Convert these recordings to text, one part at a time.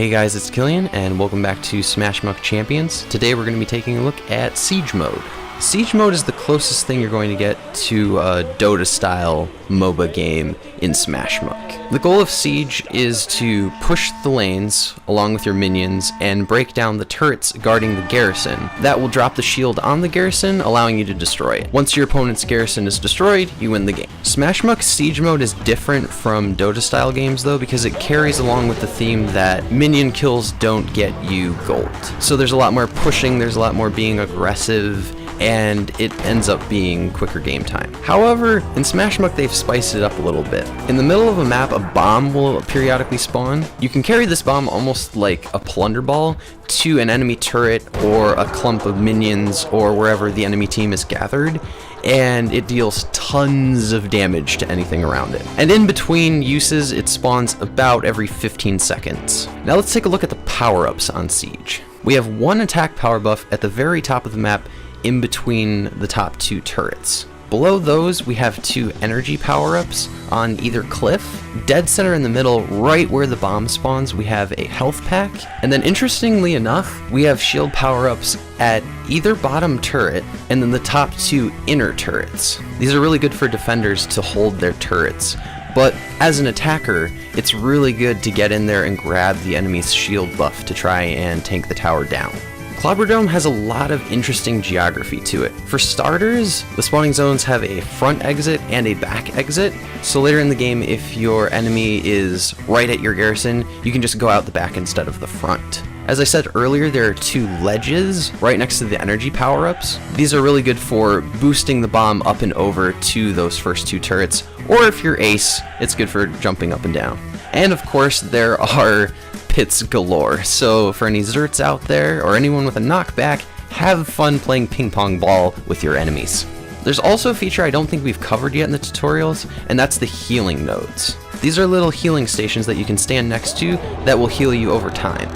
Hey guys, it's Killian, and welcome back to SmashMuck Champions. Today we're going to be taking a look at Siege Mode. Siege Mode is the closest thing you're going to get to a Dota-style MOBA game in SmashMuck. The goal of Siege is to push the lanes along with your minions and break down the turrets guarding the garrison. That will drop the shield on the garrison, allowing you to destroy it. Once your opponent's garrison is destroyed, you win the game. SmashMuck Siege Mode is different from Dota-style games though, because it carries along with the theme that minion kills don't get you gold. So there's a lot more pushing, there's a lot more being aggressive, and it ends up being quicker game time. However, in SmashMuck they've spiced it up a little bit. In the middle of a map, a bomb will periodically spawn. You can carry this bomb almost like a plunder ball to an enemy turret or a clump of minions or wherever the enemy team is gathered, and it deals tons of damage to anything around it. And in between uses, it spawns about every 15 seconds. Now let's take a look at the power-ups on Siege. We have one attack power buff at the very top of the map in between the top two turrets. Below those, we have two energy power-ups on either cliff. Dead center in the middle, right where the bomb spawns, we have a health pack. And then interestingly enough, we have shield power-ups at either bottom turret and then the top two inner turrets. These are really good for defenders to hold their turrets. But as an attacker, it's really good to get in there and grab the enemy's shield buff to try and tank the tower down. Clobberdome has a lot of interesting geography to it. For starters, the spawning zones have a front exit and a back exit, so later in the game if your enemy is right at your garrison, you can just go out the back instead of the front. As I said earlier, there are two ledges right next to the energy power-ups. These are really good for boosting the bomb up and over to those first two turrets, or if you're ace, it's good for jumping up and down. And of course, there are pits galore, so for any Zerts out there, or anyone with a knockback, have fun playing ping pong ball with your enemies. There's also a feature I don't think we've covered yet in the tutorials, and that's the healing nodes. These are little healing stations that you can stand next to that will heal you over time.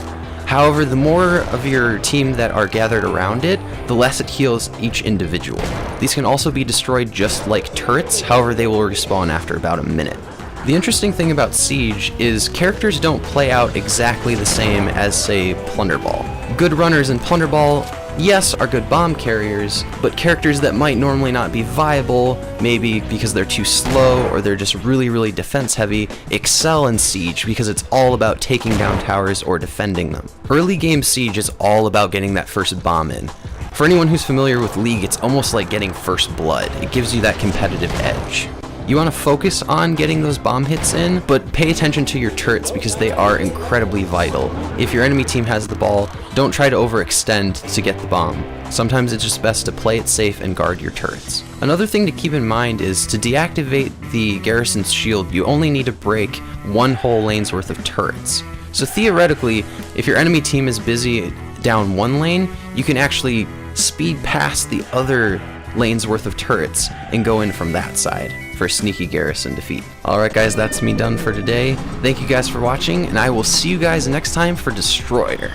However, the more of your team that are gathered around it, the less it heals each individual. These can also be destroyed just like turrets, however they will respawn after about a minute. The interesting thing about Siege is characters don't play out exactly the same as, say, Plunderball. Good runners in Plunderball, yes, are good bomb carriers, but characters that might normally not be viable, maybe because they're too slow or they're just really defense heavy, excel in Siege because it's all about taking down towers or defending them. Early game Siege is all about getting that first bomb in. For anyone who's familiar with League, it's almost like getting first blood. It gives you that competitive edge. You want to focus on getting those bomb hits in, but pay attention to your turrets because they are incredibly vital. If your enemy team has the ball, don't try to overextend to get the bomb. Sometimes it's just best to play it safe and guard your turrets. Another thing to keep in mind is to deactivate the garrison's shield, you only need to break one whole lane's worth of turrets. So theoretically, if your enemy team is busy down one lane, you can actually speed past the other lane's worth of turrets and go in from that side for a sneaky garrison defeat. Alright guys, that's me done for today. Thank you guys for watching, and I will see you guys next time for Destroyer.